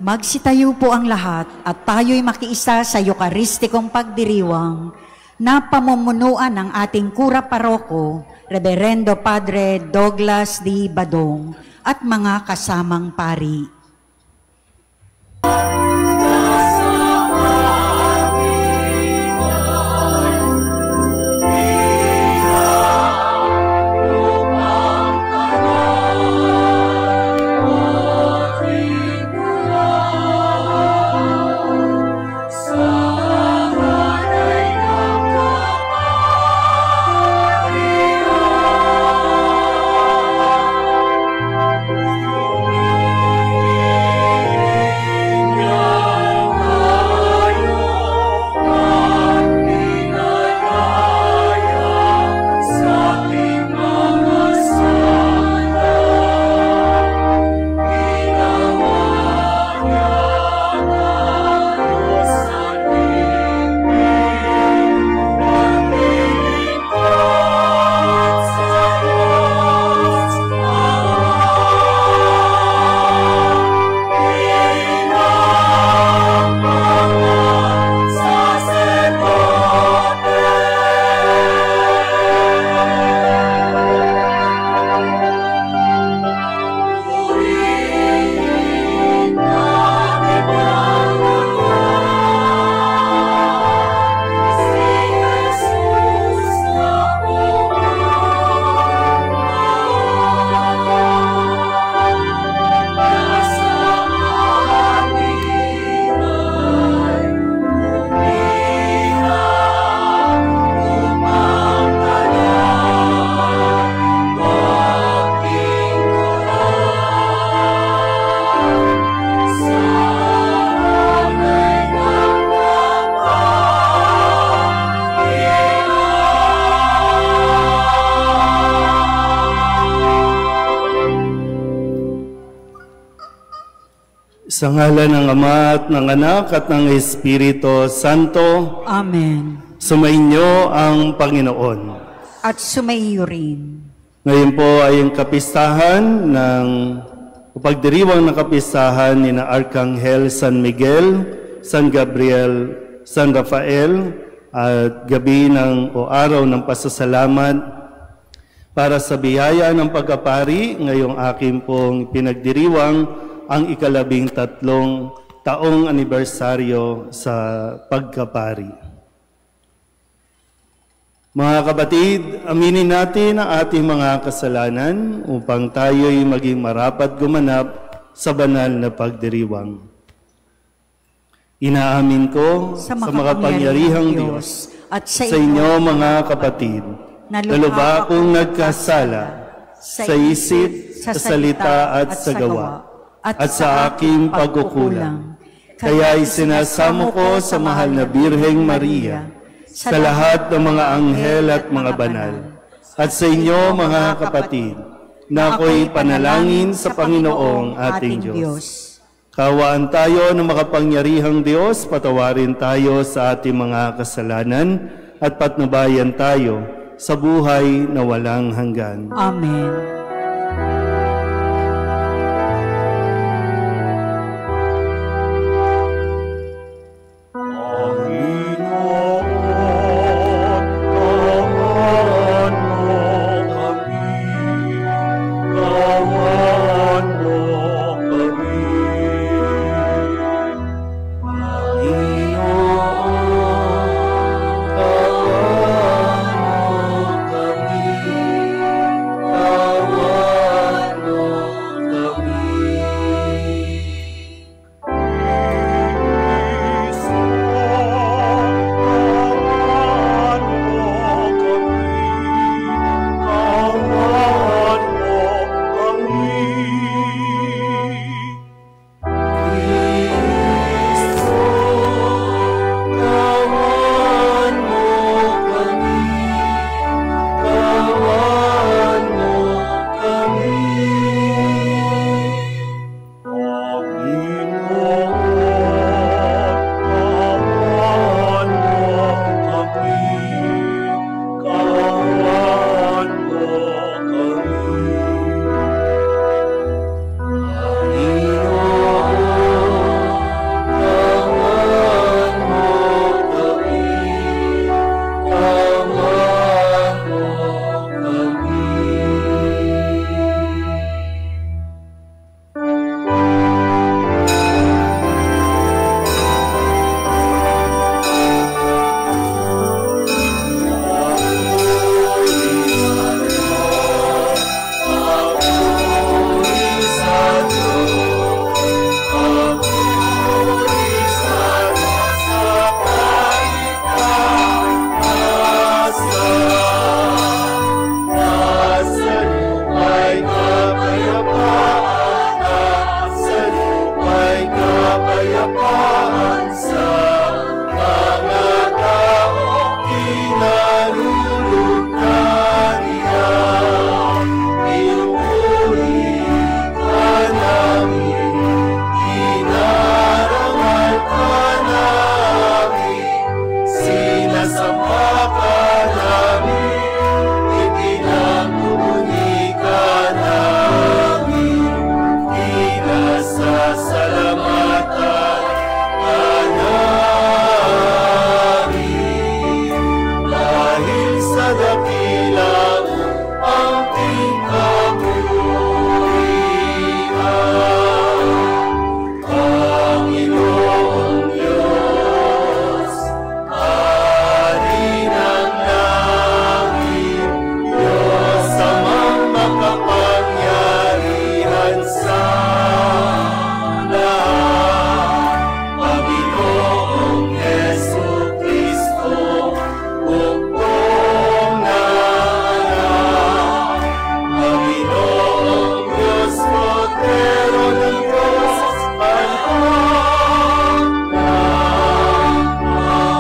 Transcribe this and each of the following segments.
Magsitayo po ang lahat at tayo'y makiisa sa Eukaristikong pagdiriwang na pamumunuan ng ating Kura Paroko, Reverendo Padre Douglas D. Badong at mga kasamang pari. Sa ngalan ng Ama at ng Anak at ng Espiritu Santo. Amen. Sumainyo ang Panginoon. At sumaiyo rin. Ngayon po ay ang kapistahan ng pagdiriwang ng kapistahan ni na Arkanghel San Miguel, San Gabriel, San Rafael at gabi o araw ng pasasalamat para sa biyaya ng pagkapari. Ngayong aking pong pinagdiriwang ang ika-13 taong anibersaryo sa pagkapari. Mga kapatid, aminin natin ang ating mga kasalanan upang tayo'y maging marapat gumanap sa banal na pagdiriwang. Inaamin ko sa makapangyarihang Diyos at sa inyo mga kapatid, na lubha akong nagkasala sa isip, sa salita at sa gawa, at sa aking pagkukulang. Kaya isinasamo ko sa mahal na Birheng Maria, sa lahat ng mga anghel at mga banal, at sa inyo mga kapatid, na ako'y panalangin sa Panginoong ating Diyos. Kawaan tayo ng makapangyarihang Diyos, patawarin tayo sa ating mga kasalanan, at patnubayan tayo sa buhay na walang hanggan. Amen. Kawan madakilang ang tingkapurihan. Panginoong Diyos, Hari ng langit, Diyos amang makapangyarihan sa lahat. Panginoong Jesucristo, buktong na anak. Panginoong Diyos, Kordero ng Diyos, anak ng Ama.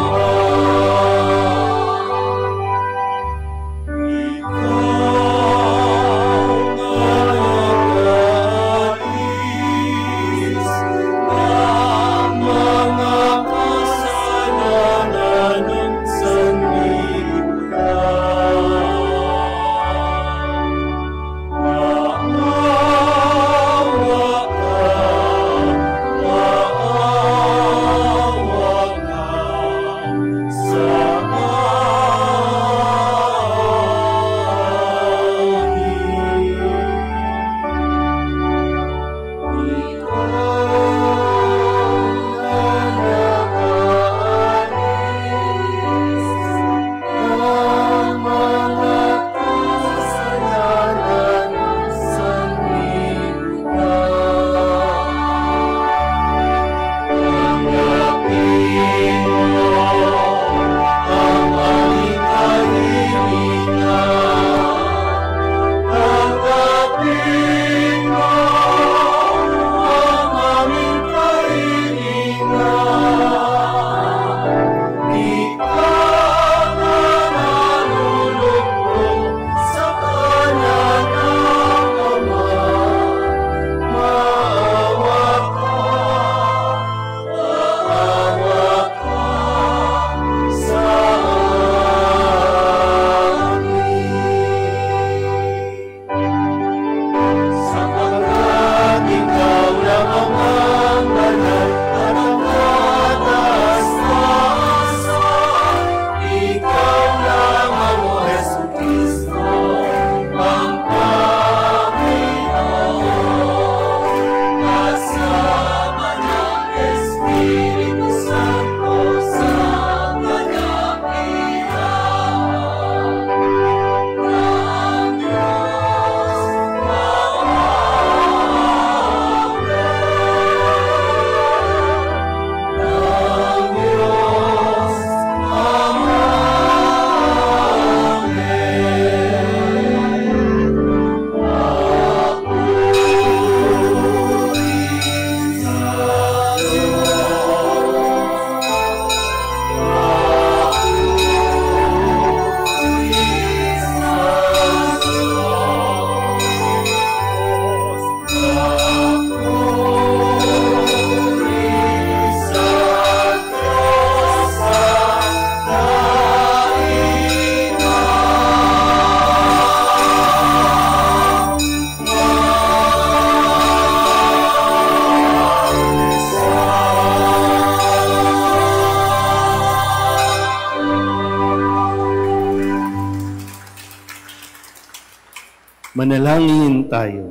Manalangin tayo.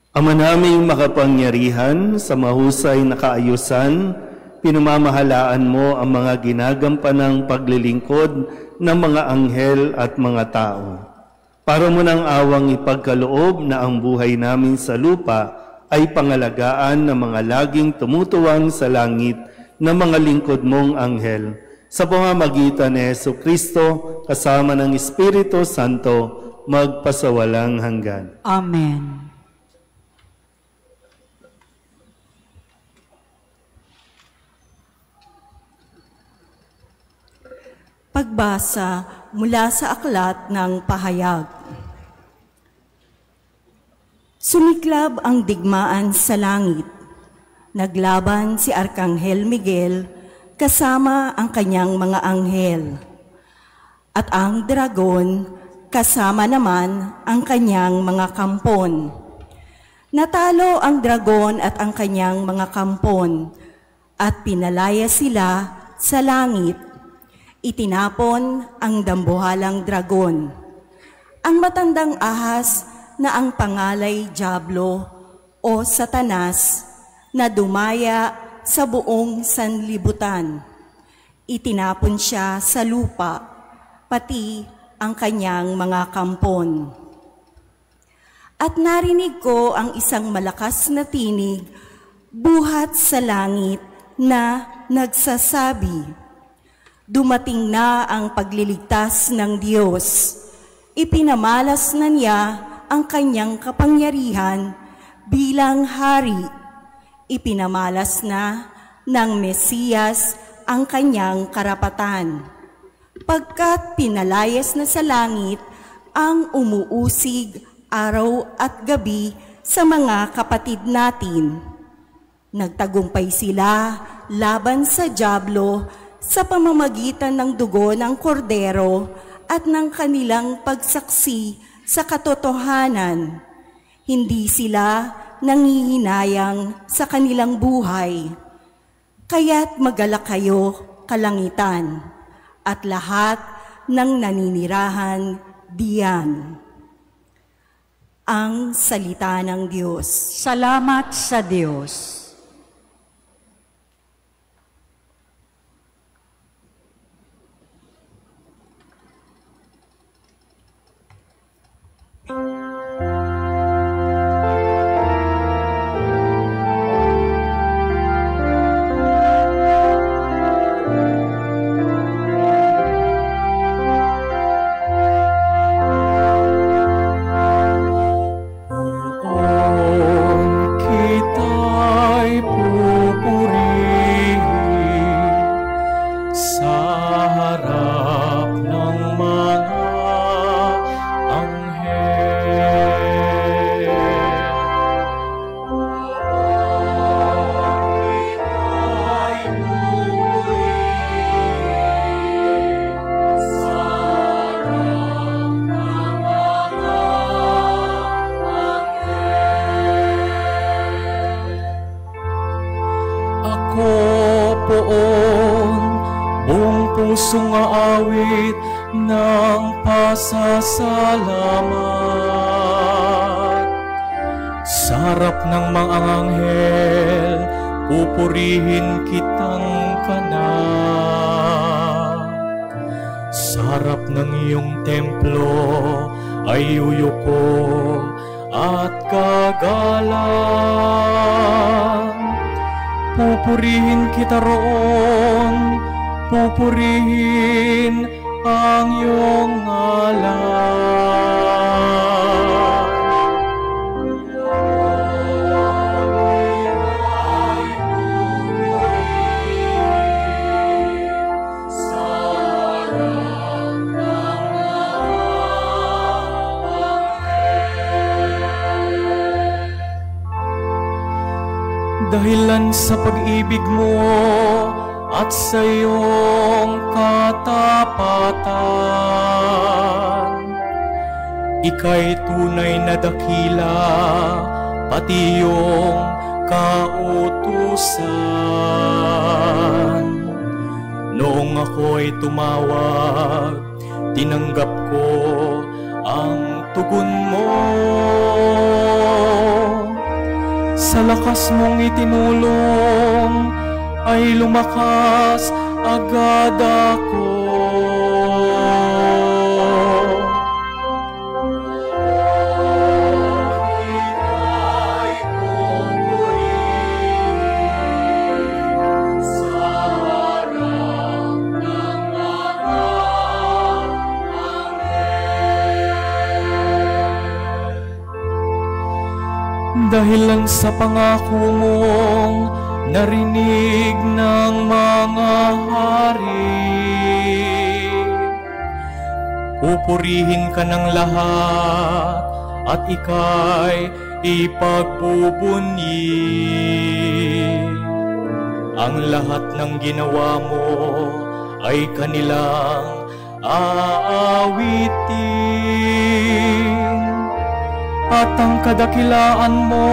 Ama naming makapangyarihan, sa mahusay na kaayusan, pinamamahalaan mo ang mga ginagampanang paglilingkod ng mga anghel at mga tao. Para mo ng awang ipagkaloob na ang buhay namin sa lupa ay pangalagaan ng mga laging tumutuwang sa langit na mga lingkod mong anghel. Sa pamamagitan ni Jesucristo, kasama ng Espiritu Santo, magpasawalang hanggan. Amen. Pagbasa mula sa aklat ng pahayag. Sumiklab ang digmaan sa langit. Naglaban si Arkanghel Miguel kasama ang kanyang mga anghel. At ang dragon kasama naman ang kanyang mga kampon. Natalo ang dragon at ang kanyang mga kampon at pinalaya sila sa langit. Itinapon ang dambuhalang dragon, ang matandang ahas na ang pangalay Diablo o Satanas na dumaya sa buong sanlibutan. Itinapon siya sa lupa, pati ang kanyang mga kampon. At narinig ko ang isang malakas na tinig buhat sa langit na nagsasabi, "Dumating na ang pagliligtas ng Diyos. Ipinamalas na niya ang kanyang kapangyarihan bilang hari. Ipinamalas na ng Mesiyas ang kanyang karapatan. Pagkat pinalayas na sa langit ang umuusig araw at gabi sa mga kapatid natin. Nagtagumpay sila laban sa Diablo sa pamamagitan ng dugo ng kordero at ng kanilang pagsaksi sa katotohanan. Hindi sila nangihinayang sa kanilang buhay. Kaya't magalak kayo, kalangitan, at lahat ng naninirahan diyan." Ang salita ng Diyos. Salamat sa Diyos. pusong aawit ng pasasalamat. Sa harap ng mga anghel, pupurihin kitang kanak. Sa harap ng iyong templo ay uyuko at kagalang. Pupurihin kita roon, pupurihin ang iyong ngalan. Dahilan sa pag-ibig mo at sa iyong katapatan, ika'y tunay na dakila, pati iyong kautusan. Noong ako'y tumawag, tinanggap ko ang tugon mo. Sa lakas mong itinulong ay lumakas agad ako. Dahilan sa pangako mong narinig ng mga hari, pupurihin ka ng lahat at ika'y ipagbubunyi. Ang lahat ng ginawa mo ay kanilang aawitin, at ang kadakilaan mo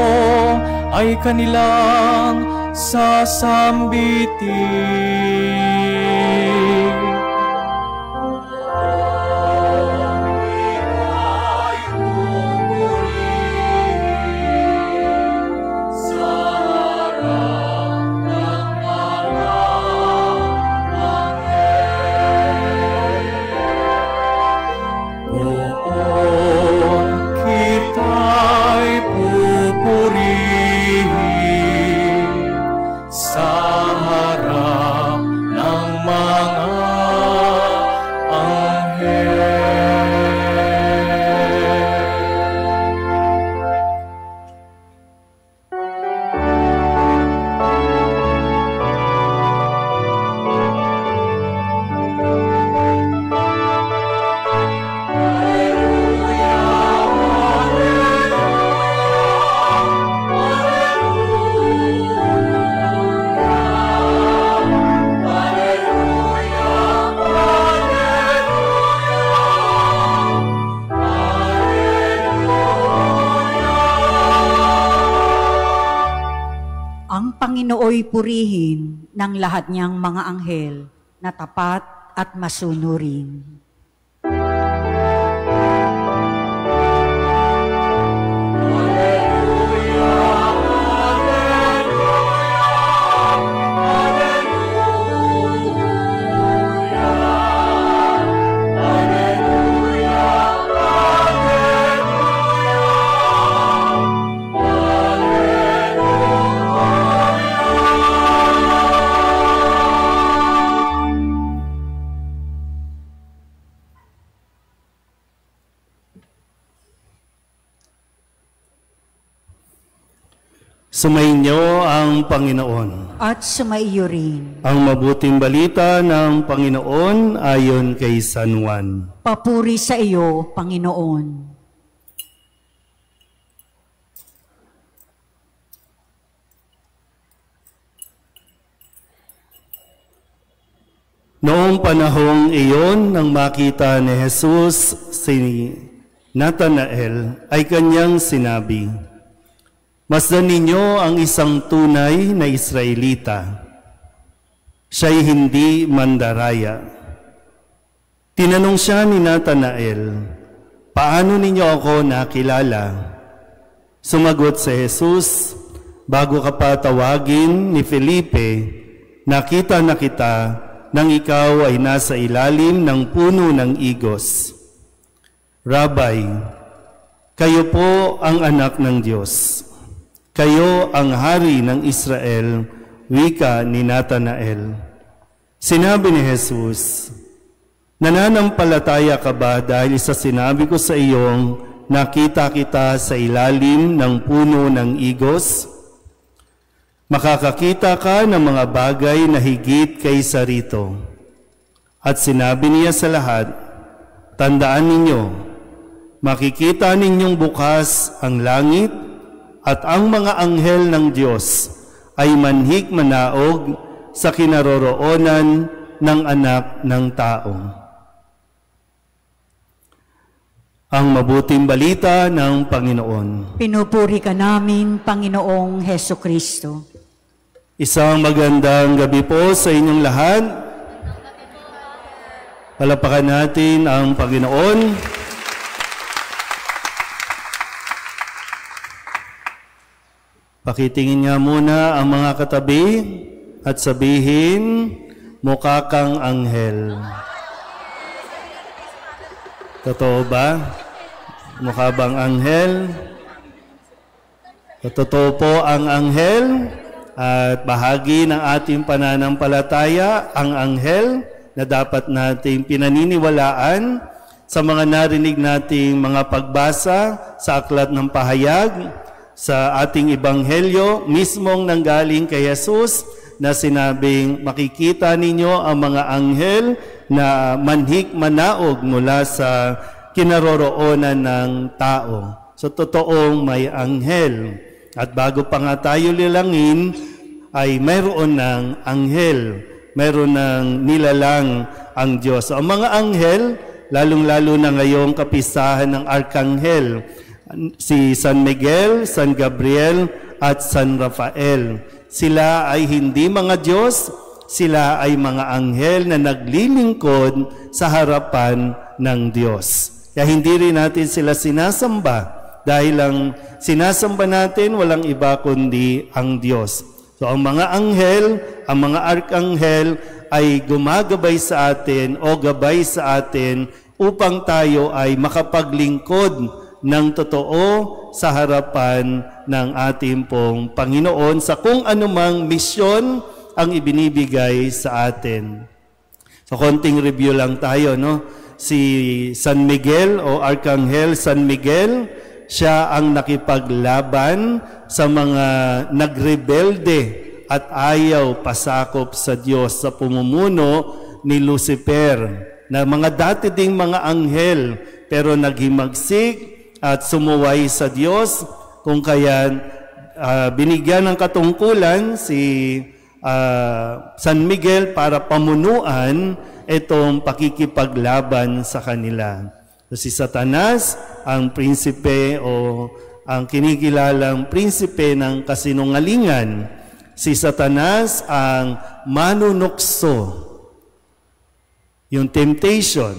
ay kanilang sasambitin. nooy purihin ng lahat niyang mga anghel na tapat at masunurin. Sumainyo ang Panginoon. At sumaiyo rin. Ang mabuting balita ng Panginoon ayon kay San Juan. Papuri sa iyo, Panginoon. Noong panahong iyon, nang makita ni Jesus si Nathanael, ay kanyang sinabi, "Masdan ninyo ang isang tunay na Israelita. Siya'y hindi mandaraya." Tinanong siya ni Nathanael, "Paano ninyo ako nakilala?" Sumagot si Jesus, "Bago ka pa tawagin ni Felipe, nakita na kita nang ikaw ay nasa ilalim ng puno ng igos." "Rabbi, kayo po ang anak ng Diyos. Kayo ang hari ng Israel," wika ni Nathanael. Sinabi ni Jesus, "Nananampalataya ka ba dahil sa sinabi ko sa iyong nakita kita sa ilalim ng puno ng igos? Makakakita ka ng mga bagay na higit kaysa rito." At sinabi niya sa lahat, "Tandaan ninyo, makikita ninyong bukas ang langit at ang mga anghel ng Diyos ay manhik manaog sa kinaroroonan ng anak ng tao." Ang mabuting balita ng Panginoon. Pinupuri ka namin, Panginoong Hesukristo. Isang magandang gabi po sa inyong lahat. Palapakan natin ang Panginoon. Pakitingin nga muna ang mga katabi at sabihin, "Mukha kang anghel." Totoo ba? Mukha bang anghel? Totoo po ang anghel at bahagi ng ating pananampalataya ang anghel na dapat nating pinaniniwalaan sa mga narinig nating mga pagbasa sa Aklat ng Pahayag, sa ating ebanghelyo, mismong nanggaling kay Jesus na sinabing, "Makikita ninyo ang mga anghel na manhik manaog mula sa kinaroroonan ng tao." So totoong may anghel. At bago pa nga tayo lilangin, ay mayroon ng anghel. Mayroon ng nilalang ang Diyos. So, ang mga anghel, lalong-lalo na ngayong kapistahan ng Arkanghel, si San Miguel, San Gabriel, at San Rafael. Sila ay hindi mga Diyos, sila ay mga anghel na naglilingkod sa harapan ng Diyos. Kaya hindi rin natin sila sinasamba dahil ang sinasamba natin walang iba kundi ang Diyos. So ang mga anghel, ang mga arkanghel ay gumagabay sa atin o gabay sa atin upang tayo ay makapaglingkod ng totoo sa harapan ng ating pong Panginoon sa kung anumang misyon ang ibinibigay sa atin. So konting review lang tayo, no? Si San Miguel o Arkanghel San Miguel, siya ang nakipaglaban sa mga nagrebelde at ayaw pasakop sa Diyos sa pumumuno ni Lucifer, na mga dati ding mga anghel pero naghimagsik at sumuway sa Diyos, kung kaya binigyan ng katungkulan si San Miguel para pamunuan itong pakikipaglaban sa kanila. So, si Satanas, ang prinsipe o ang kinikilalang prinsipe ng kasinungalingan. Si Satanas ang manunukso. Yung temptation,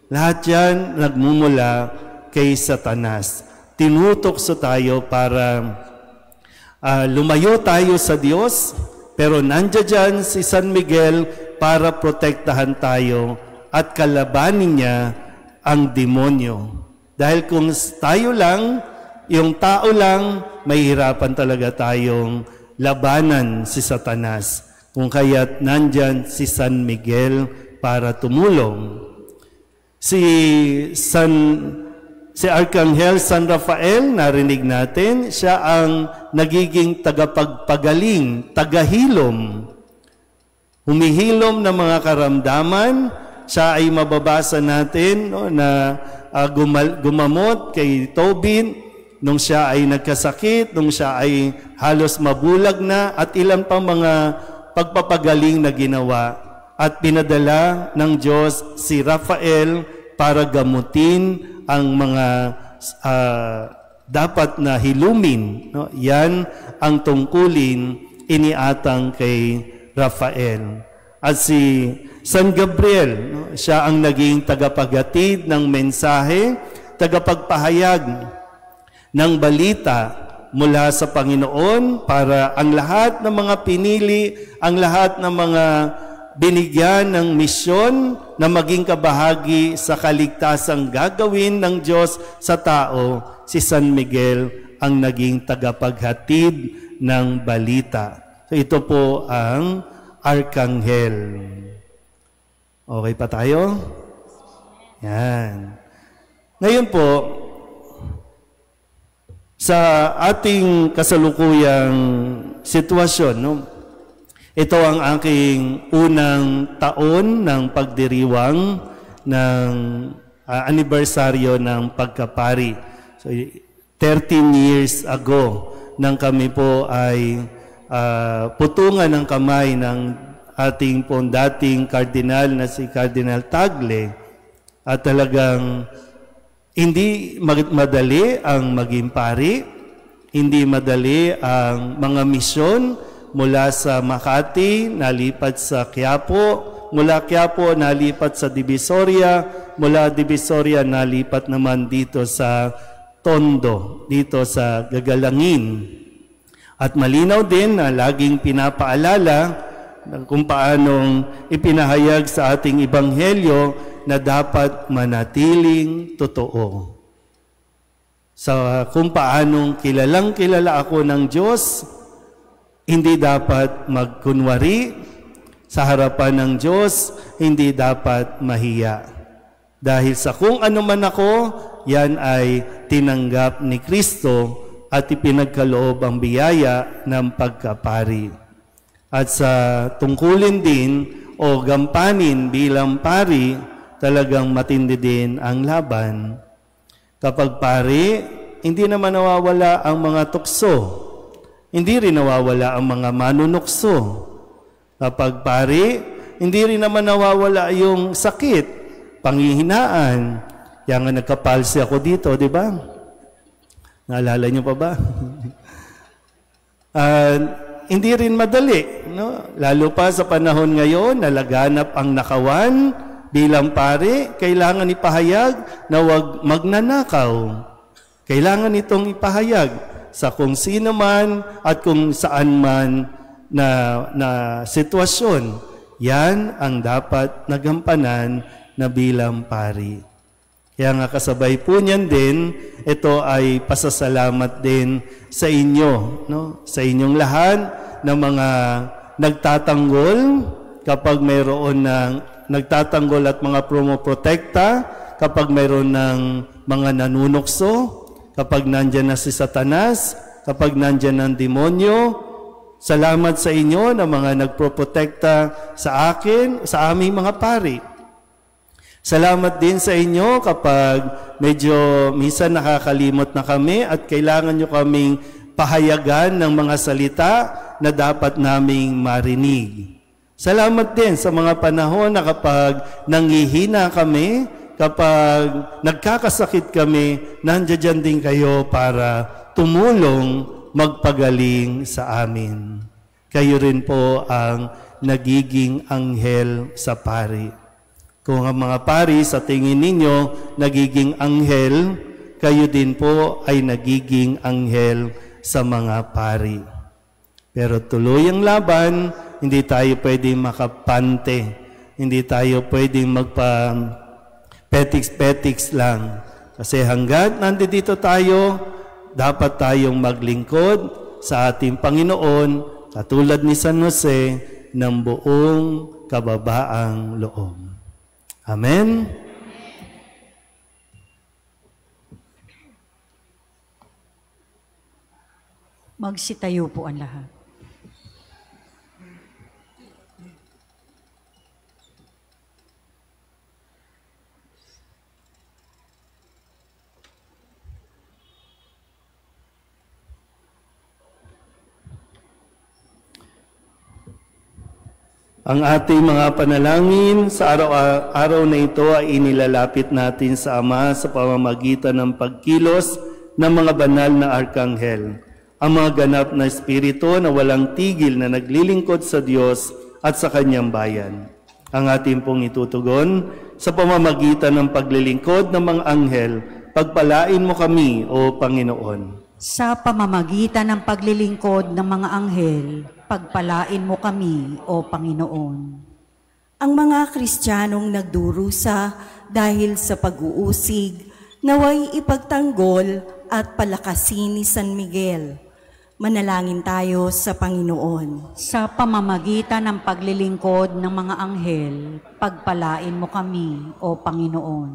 lahat yan nagmumula kay Satanas. Tinutokso tayo para lumayo tayo sa Diyos, pero nandiyan si San Miguel para protektahan tayo at kalabanin niya ang demonyo. Dahil kung tayo lang, yung tao lang, mahihirapan talaga tayong labanan si Satanas. Kung kaya't nandyan si San Miguel para tumulong. Si Arkanghel San Rafael, narinig natin, siya ang nagiging tagapagpagaling, tagahilom. Humihilom ng mga karamdaman. Siya ay mababasa natin na gumamot kay Tobin nung siya ay nagkasakit, nung siya ay halos mabulag na, at ilan pang mga pagpapagaling na ginawa. At pinadala ng Diyos si Rafael para gamutin ang mga dapat na hilumin. No? Yan ang tungkulin iniatang kay Rafael. At si San Gabriel, no? Siya ang naging tagapaghatid ng mensahe, tagapagpahayag ng balita mula sa Panginoon para ang lahat ng mga pinili, ang lahat ng mga binigyan ng misyon na maging kabahagi sa kaligtasang gagawin ng Diyos sa tao, si San Miguel ang naging tagapaghatid ng balita. So ito po ang Arkanghel. Okay pa tayo? Yan. Ngayon po, sa ating kasalukuyang sitwasyon, no? Ito ang aking unang taon ng pagdiriwang ng anibersaryo ng pagkapari. So, 13 years ago nang kami po ay putungan ng kamay ng ating pong dating kardinal na si Cardinal Tagle. At talagang hindi madali ang maging pari, hindi madali ang mga misyon. Mula sa Makati, nalipat sa Quiapo. Mula Quiapo, nalipat sa Divisoria. Mula Divisoria, nalipat naman dito sa Tondo, dito sa Gagalangin. At malinaw din na laging pinapaalala kung paanong ipinahayag sa ating Ebanghelyo na dapat manatiling totoo. Sa kung paanong kilala ako ng Diyos, hindi dapat magkunwari sa harapan ng Diyos, hindi dapat mahiya. Dahil sa kung ano man ako, yan ay tinanggap ni Kristo at ipinagkaloob ang biyaya ng pagkapari. At sa tungkulin din o gampanin bilang pari, talagang matindi din ang laban. Kapag pari, hindi naman nawawala ang mga tukso. Hindi rin nawawala ang mga manunukso. Kapag pari, hindi rin naman nawawala yung sakit, panghihinaan. Kaya nga nagkapalsi ako dito, di ba? Naalala niyo pa ba? Hindi rin madali, no? Lalo pa sa panahon ngayon, nalaganap ang nakawan bilang pari, kailangan ipahayag na huwag magnanakaw. Kailangan itong ipahayag sa kung sino man at kung saan man na sitwasyon. Yan ang dapat nagampanan na bilang pari. Kaya nga kasabay po niyan din, ito ay pasasalamat din sa inyo, no? Sa inyong lahat ng mga nagtatanggol kapag mayroon ng nagtatanggol at mga promoprotekta, kapag mayroon ng mga nanunukso, kapag nandyan na si Satanas, kapag nandyan ang demonyo. Salamat sa inyo na mga nagproprotekta sa akin, sa aming mga pari. Salamat din sa inyo kapag medyo minsan nakakalimot na kami at kailangan nyo kaming pahayagan ng mga salita na dapat naming marinig. Salamat din sa mga panahon na kapag nanghihina kami, kapag nagkakasakit kami, nandiyan din kayo para tumulong magpagaling sa amin. kayo rin po ang nagiging anghel sa pari. Kung ang mga pari sa tingin ninyo nagiging anghel, kayo din po ay nagiging anghel sa mga pari. Pero tuloy ang laban, hindi tayo pwedeng makapante. Hindi tayo pwedeng magpa-petiks-petiks lang. Kasi hanggat nandito tayo, dapat tayong maglingkod sa ating Panginoon, katulad ni San Jose, ng buong kababaang loob. Amen? Magsitayo po ang lahat. Ang ating mga panalangin sa araw na ito ay inilalapit natin sa Ama sa pamamagitan ng pagkilos ng mga banal na arkanghel, ang mga ganap na espiritu na walang tigil na naglilingkod sa Diyos at sa Kanyang bayan. Ang ating pong itutugon sa pamamagitan ng paglilingkod ng mga anghel, pagpalain mo kami, O Panginoon. Sa pamamagitan ng paglilingkod ng mga anghel, pagpalain mo kami, O Panginoon. Ang mga Kristiyanong nagdurusa dahil sa pag-uusig, naway ipagtanggol at palakasin ni San Miguel. Manalangin tayo sa Panginoon. Sa pamamagitan ng paglilingkod ng mga anghel, pagpalain mo kami, O Panginoon.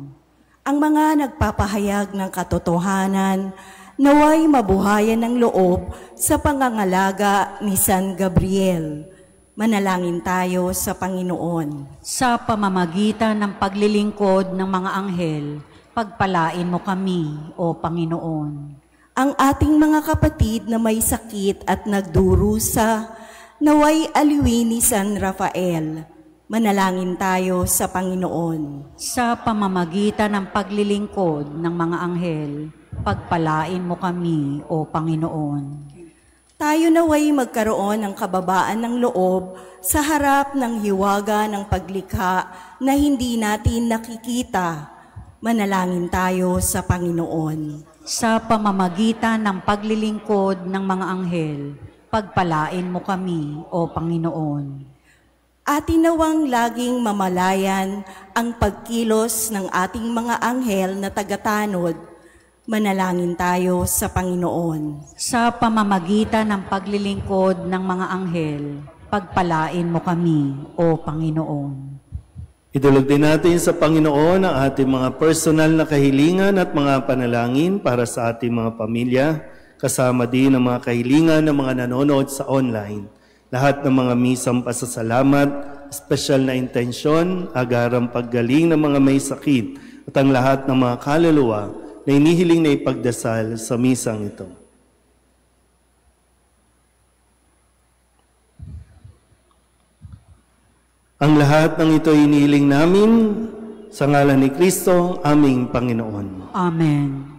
Ang mga nagpapahayag ng katotohanan, naway mabuhayan ng loob sa pangangalaga ni San Gabriel. Manalangin tayo sa Panginoon. Sa pamamagitan ng paglilingkod ng mga anghel, pagpalain mo kami, O Panginoon. Ang ating mga kapatid na may sakit at nagdurusa, naway aliwin ni San Rafael. Manalangin tayo sa Panginoon. Sa pamamagitan ng paglilingkod ng mga anghel, pagpalain mo kami, O Panginoon. Tayo naway magkaroon ng kababaan ng loob sa harap ng hiwaga ng paglikha na hindi natin nakikita. Manalangin tayo sa Panginoon. Sa pamamagitan ng paglilingkod ng mga anghel, pagpalain mo kami, O Panginoon. Atin nawang laging mamalayan ang pagkilos ng ating mga anghel na tagatanod. Manalangin tayo sa Panginoon. Sa pamamagitan ng paglilingkod ng mga anghel, pagpalain mo kami, O Panginoon. Idulog din natin sa Panginoon ang ating mga personal na kahilingan at mga panalangin para sa ating mga pamilya, kasama din ang mga kahilingan ng mga nanonood sa online. Lahat ng mga misang pasasalamat, espesyal na intensyon, agarang paggaling ng mga may sakit, at ang lahat ng mga kaluluwa na inihiling na ipagdasal sa misang ito. Ang lahat ng ito inihiling namin sa ngalan ni Kristo, aming Panginoon. Amen.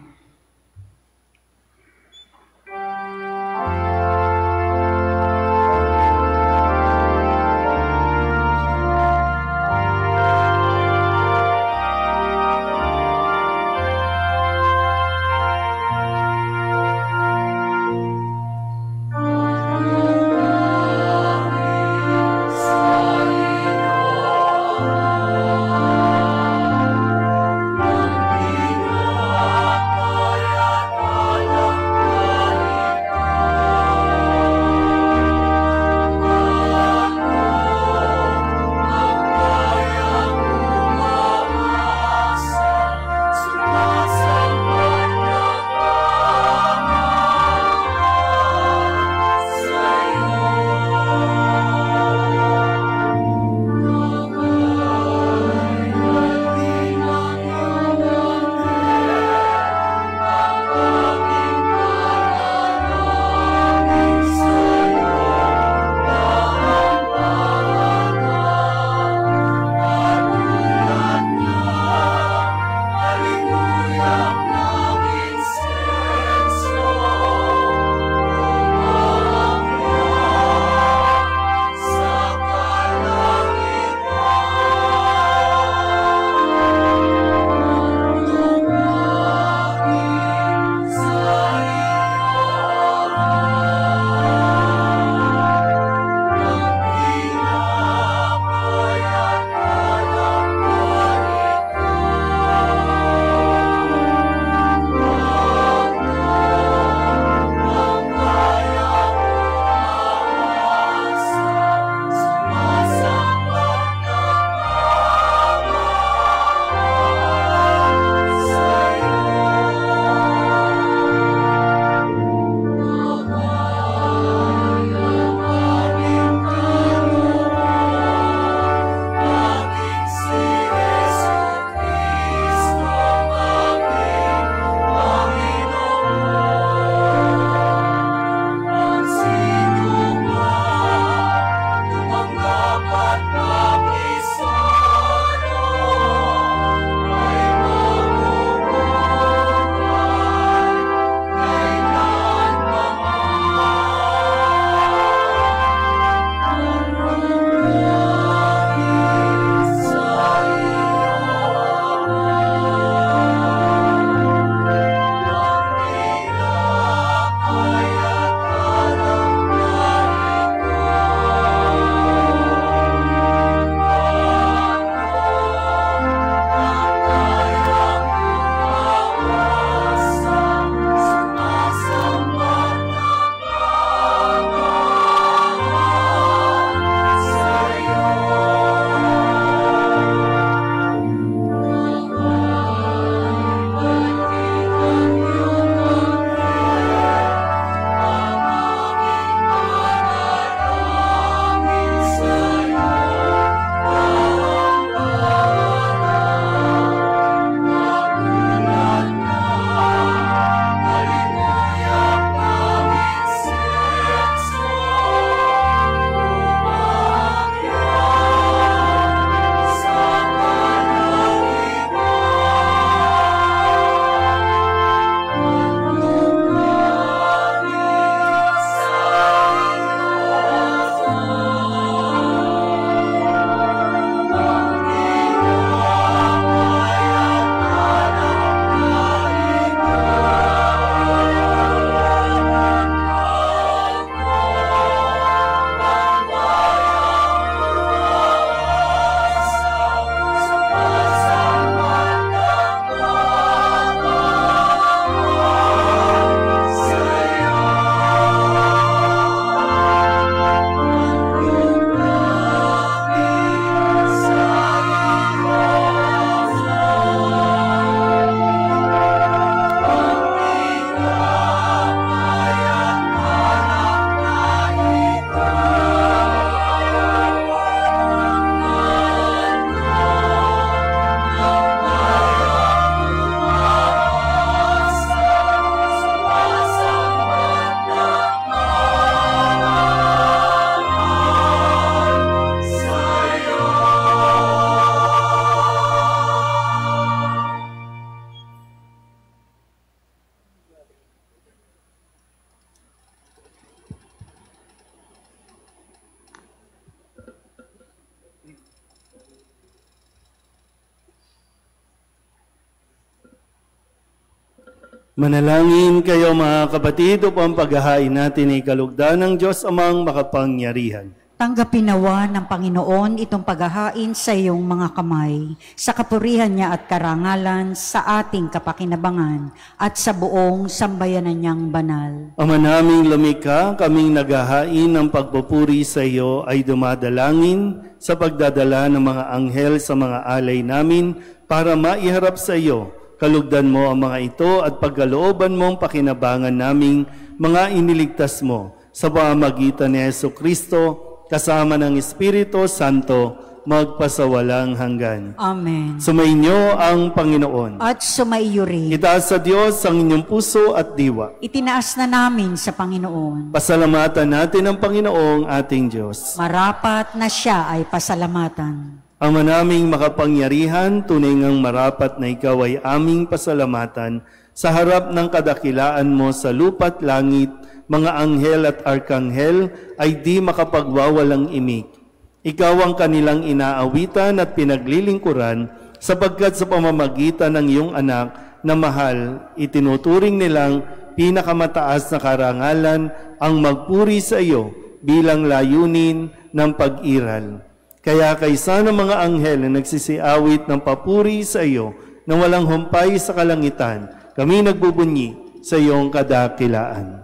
Manalangin kayo mga kapatid upang paghahain natin ay kalugdan ng Diyos amang makapangyarihan. Tanggapin nawa ng Panginoon itong paghahain sa iyong mga kamay, sa kapurihan niya at karangalan, sa ating kapakinabangan, at sa buong sambayanan niyang banal. Ama naming lumikha, kaming naghahain ng pagpupuri sa iyo ay dumadalangin sa pagdadala ng mga anghel sa mga alay namin para maiharap sa iyo. Kalugdan mo ang mga ito at pagkalooban mong pakinabangan naming mga iniligtas mo sa pamamagitan ni Jesucristo kasama ng Espiritu Santo magpasawalang hanggan. Amen. Sumainyo ang Panginoon. At sumaiyo rin. Itaas sa Diyos ang inyong puso at diwa. Itinaas na namin sa Panginoon. Pasalamatan natin ang Panginoong ating Diyos. Marapat na siya ay pasalamatan. Ama naming makapangyarihan, tunay ngang marapat na ikaw ay aming pasalamatan sa harap ng kadakilaan mo sa lupa't langit, mga anghel at arkanghel ay di makapagwawalang imik. Ikaw ang kanilang inaawitan at pinaglilingkuran sapagkat sa pamamagitan ng iyong anak na mahal, itinuturing nilang pinakamataas na karangalan ang magpuri sa iyo bilang layunin ng pag-iral. Kaya kaysa ng mga anghel na nagsisiawit ng papuri sa iyo na walang humpay sa kalangitan, kami nagbubunyi sa iyong kadakilaan.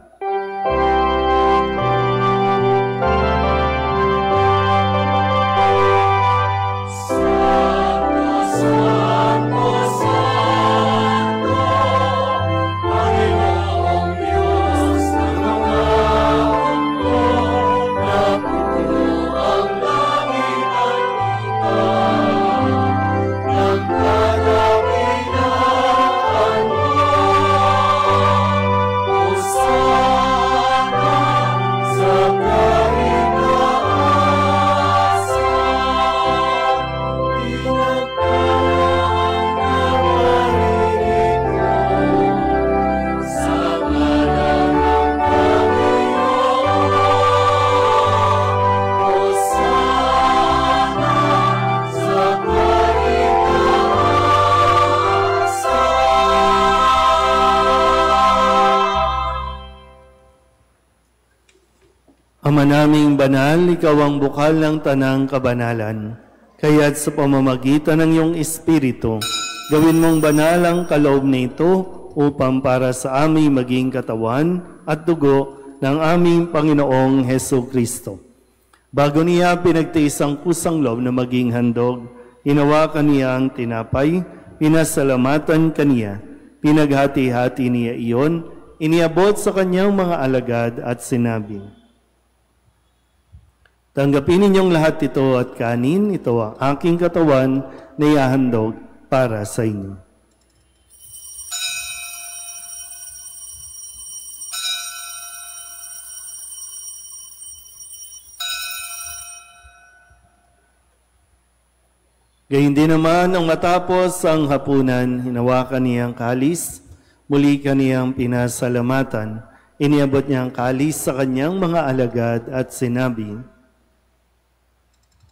Ama naming banal, ikaw ang bukal ng tanang kabanalan. Kaya't sa pamamagitan ng iyong Espiritu, gawin mong banal ang kaloob na ito upang para sa aming maging katawan at dugo ng aming Panginoong Hesukristo. Bago niya pinagtiis ang pusang loob na maging handog, hinawakan niya ang tinapay, pinasalamatan kaniya, pinaghati-hati niya iyon, iniabot sa kanyang mga alagad at sinabi, tanggapin ninyong lahat ito at kanin, ito ang aking katawan na ihahandog para sa inyo. Gayun din naman, nang matapos ang hapunan, hinawakan niyang kalis, muli kaniyang pinasalamatan, iniabot niyang kalis sa kanyang mga alagad at sinabi,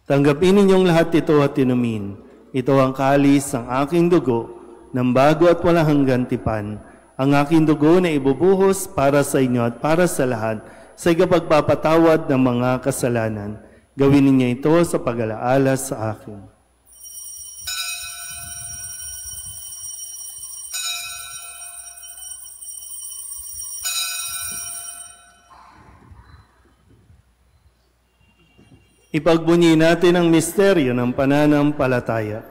tanggapin ninyong lahat ito at inumin. Ito ang kalis ng aking dugo, ng bago at walang hanggan tipan. Ang aking dugo na ibubuhos para sa inyo at para sa lahat sa ikapagpapatawad ng mga kasalanan. Gawin ninyo ito sa pag-alaala sa akin. Ipagbunyi natin ang misteryo ng pananampalataya.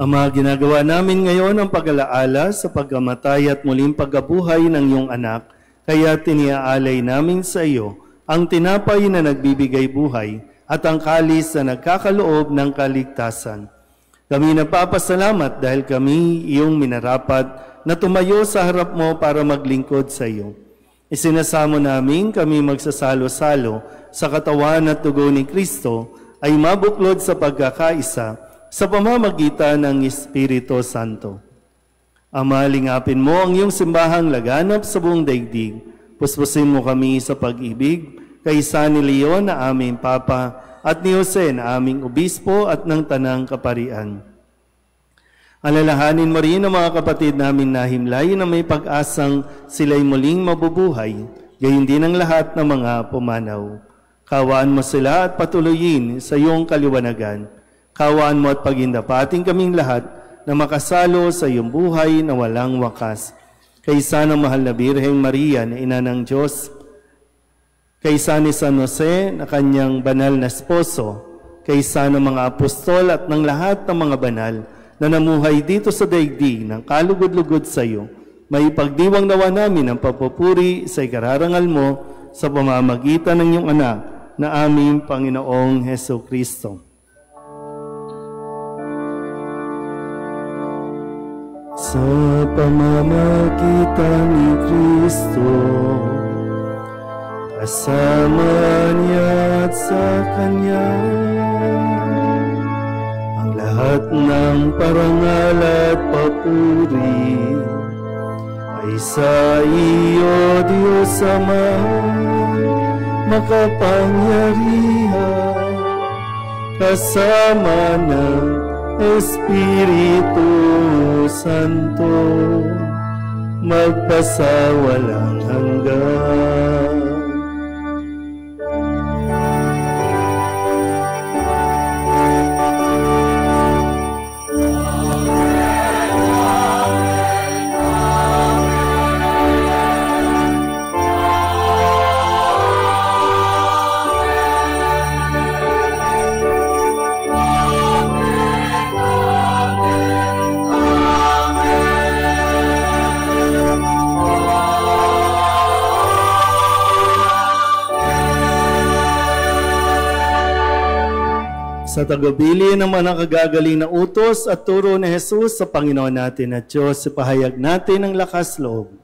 Ama, ginagawa namin ngayon ang pag-alaala sa pagkamatay at muling pagkabuhay ng iyong anak, kaya tiniaalay namin sa iyo ang tinapay na nagbibigay buhay at ang kalis na nagkakaloob ng kaligtasan. Kami nagpapasalamat dahil kami iyong minarapat na tumayo sa harap mo para maglingkod sa iyo. Isinasamo namin kami magsasalo-salo sa katawan at dugo ni Kristo ay mabuklod sa pagkakaisa sa pamamagitan ng Espiritu Santo. Ama, lingapin mo ang iyong simbahang laganap sa buong daigdig. Puspusin mo kami sa pag-ibig kaysa ni Leon na aming Papa at ni Jose na aming Obispo at ng Tanang Kaparian. Alalahanin mo rin ang mga kapatid namin na himlay na may pag-asang sila'y muling mabubuhay, gayon din ang lahat ng mga pumanaw. Kawaan mo sila at patuloyin sa iyong kaliwanagan. Kawaan mo at pagindapating kaming lahat na makasalo sa iyong buhay na walang wakas. Kaysa ng mahal na Birheng Maria na Ina ng Diyos, kaysa ni San Jose na kanyang banal na esposo, kaysa ng mga apostol at ng lahat ng mga banal na namuhay dito sa daigdig ng kalugod-lugod sa iyo, may pagdiwang nawa namin ang papupuri sa ikararangal mo sa pamamagitan ng iyong anak na aming Panginoong Heso Kristo. Sa pamamagitan ni Kristo, kasama niya at sa Kanya, ang lahat ng parangal at papuri ay sa iyo, Diyos Ama, makapangyarihan, kasama ng Espiritu Santo, magpasawalang hanggan. Sa tagubilin ng mga nakagagaling na utos at turo ni Jesus sa Panginoon natin at Diyos, ipahayag natin ang lakas loob.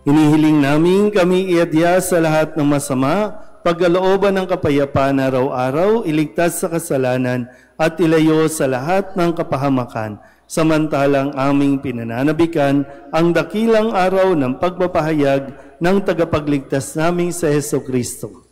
Hinihiling namin kami iadya sa lahat ng masama, pagkalooban ng kapayapaan araw-araw, iligtas sa kasalanan at ilayo sa lahat ng kapahamakan. samantalang aming pinananabikan ang dakilang araw ng pagpapahayag ng tagapagligtas naming si Jesucristo.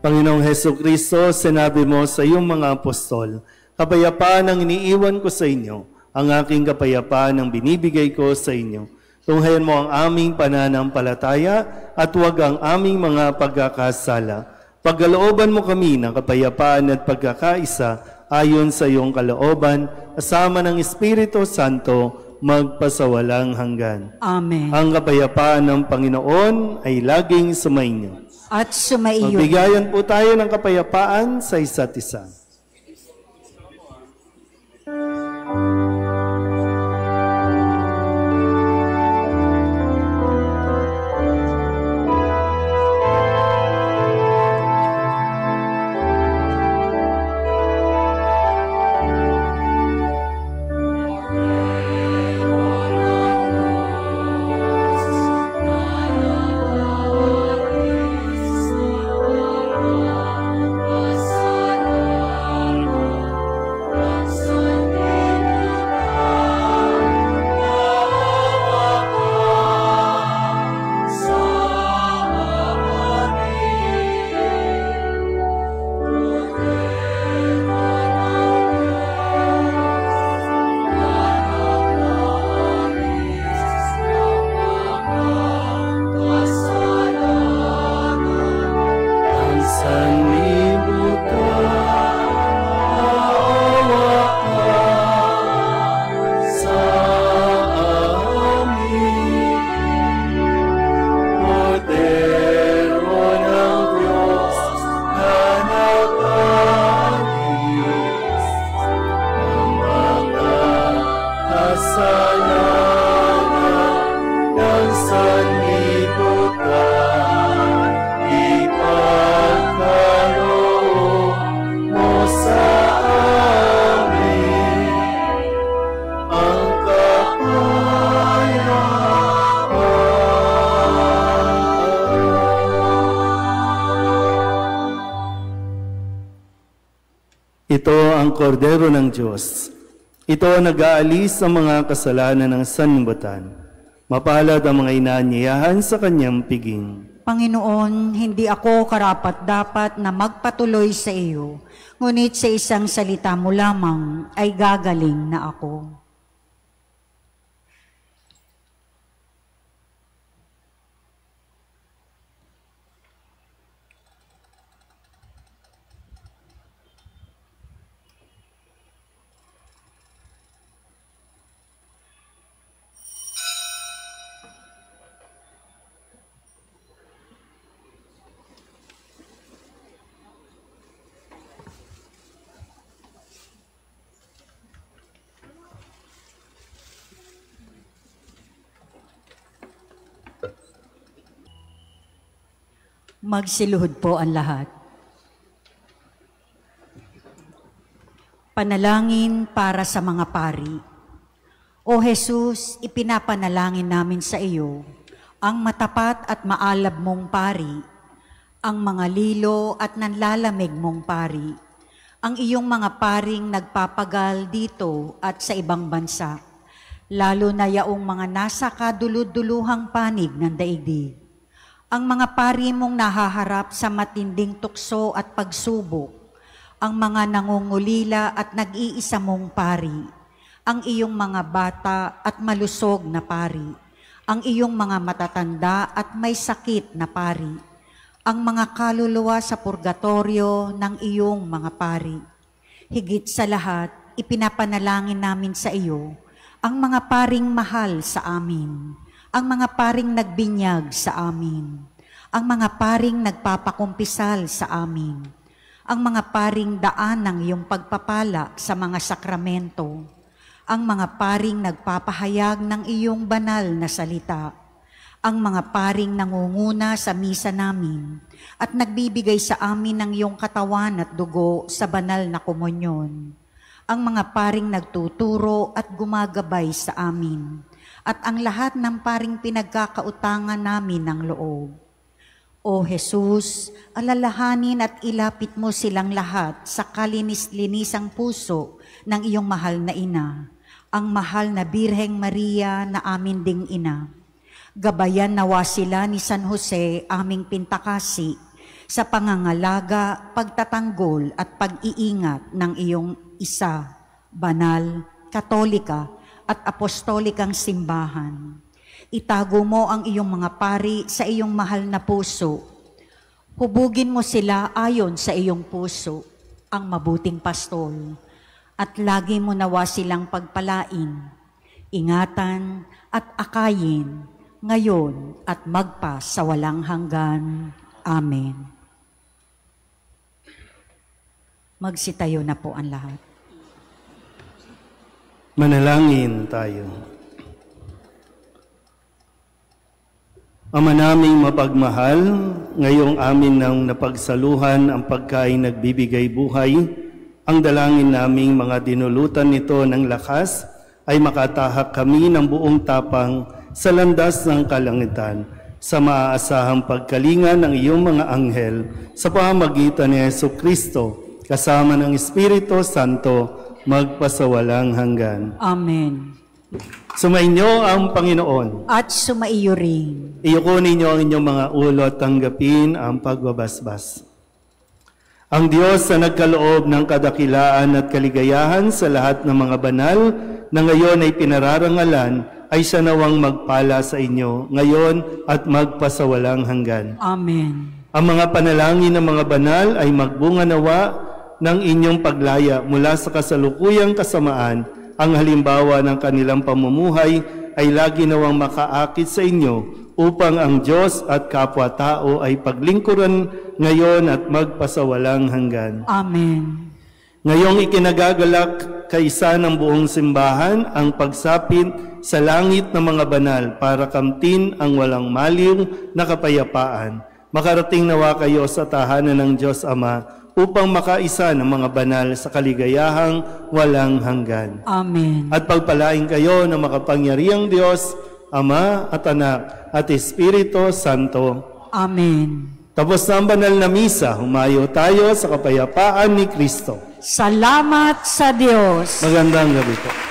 Panginoong Hesukristo, sinabi mo sa iyong mga apostol, kapayapaan ang iniiwan ko sa inyo, ang aking kapayapaan ang binibigay ko sa inyo. Tunghayan mo ang aming pananampalataya at huwag ang aming mga pagkakasala. Pagkalooban mo kami ng kapayapaan at pagkakaisa ayon sa iyong kalooban, kasama ng Espiritu Santo, magpasawalang hanggan. Amen. Ang kapayapaan ng Panginoon ay laging sumainyo. At sumaiyo. Magbigayan po tayo ng kapayapaan sa isa't isa. Ito ang kordero ng Diyos. Ito ang nag-aalis sa mga kasalanan ng sanlibutan. Mapalad ang mga inaanyayahan sa kanyang piging. Panginoon, hindi ako karapat-dapat na magpatuloy sa iyo, ngunit sa isang salita mo lamang ay gagaling na ako. Magsiluhod po ang lahat. Panalangin para sa mga pari. O Jesus, ipinapanalangin namin sa iyo ang matapat at maalab mong pari, ang mga lilo at nanlalamig mong pari, ang iyong mga paring nagpapagal dito at sa ibang bansa, lalo na yaong mga nasa kadulud-duluhang panig ng daigdig. Ang mga pari mong nahaharap sa matinding tukso at pagsubok, ang mga nangungulila at nag-iisa mong pari, ang iyong mga bata at malusog na pari, ang iyong mga matatanda at may sakit na pari, ang mga kaluluwa sa purgatorio ng iyong mga pari. Higit sa lahat, ipinapanalangin namin sa iyo ang mga paring mahal sa amin, ang mga paring nagbinyag sa amin, ang mga paring nagpapakumpisal sa amin, ang mga paring daan ng iyong pagpapala sa mga sakramento, ang mga paring nagpapahayag ng iyong banal na salita, ang mga paring nangunguna sa misa namin at nagbibigay sa amin ng iyong katawan at dugo sa banal na komunyon, ang mga paring nagtuturo at gumagabay sa amin, at ang lahat ng paring pinagkakautangan namin ng loob. O Jesus, alalahanin at ilapit mo silang lahat sa kalinis-linisang puso ng iyong mahal na ina, ang mahal na Birheng Maria na amin ding ina. Gabayan nawa sila ni San Jose, aming pintakasi, sa pangangalaga, pagtatanggol at pag-iingat ng iyong isa, banal, katolika at apostolikang simbahan. Itago mo ang iyong mga pari sa iyong mahal na puso. Hubugin mo sila ayon sa iyong puso, ang mabuting pastol, at lagi mo nawa silang pagpalain, ingatan at akayin, ngayon at magpa sa walang hanggan. Amen. Magsitayo na po ang lahat. Manalangin tayo. Ama naming mapagmahal, ngayong amin nang napagsaluhan ang pagkain nagbibigay buhay, ang dalangin naming mga dinulutan nito ng lakas ay makatahak kami ng buong tapang sa landas ng kalangitan, sa maaasahang pagkalinga ng iyong mga anghel, sa pamamagitan ni Jesucristo, kasama ng Espiritu Santo, magpasawalang hanggan. Amen. Sumainyo ang Panginoon. At sumaiyo rin. Iyuko ninyo ang inyong mga ulo at tanggapin ang pagbabasbas. Ang Diyos na nagkaloob ng kadakilaan at kaligayahan sa lahat ng mga banal na ngayon ay pinararangalan, ay siya nawang magpala sa inyo ngayon at magpasawalang hanggan. Amen. Ang mga panalangin ng mga banal ay magbunga nawa ng inyong paglaya mula sa kasalukuyang kasamaan. Ang halimbawa ng kanilang pamumuhay ay lagi nawang makaakit sa inyo upang ang Diyos at kapwa-tao ay paglingkuran ngayon at magpasawalang hanggan. Amen. Ngayong ikinagagalak kaisa ng buong simbahan ang pagsapit sa langit ng mga banal para kamtin ang walang maliw na kapayapaan. Makarating nawa kayo sa tahanan ng Diyos Ama upang makaisa ng mga banal sa kaligayahang walang hanggan. Amen. At pagpalain kayo ng makapangyarihang Diyos, Ama at Anak at Espiritu Santo. Amen. Tapos na ang banal na misa, humayo tayo sa kapayapaan ni Kristo. Salamat sa Diyos. Magandang gabi po.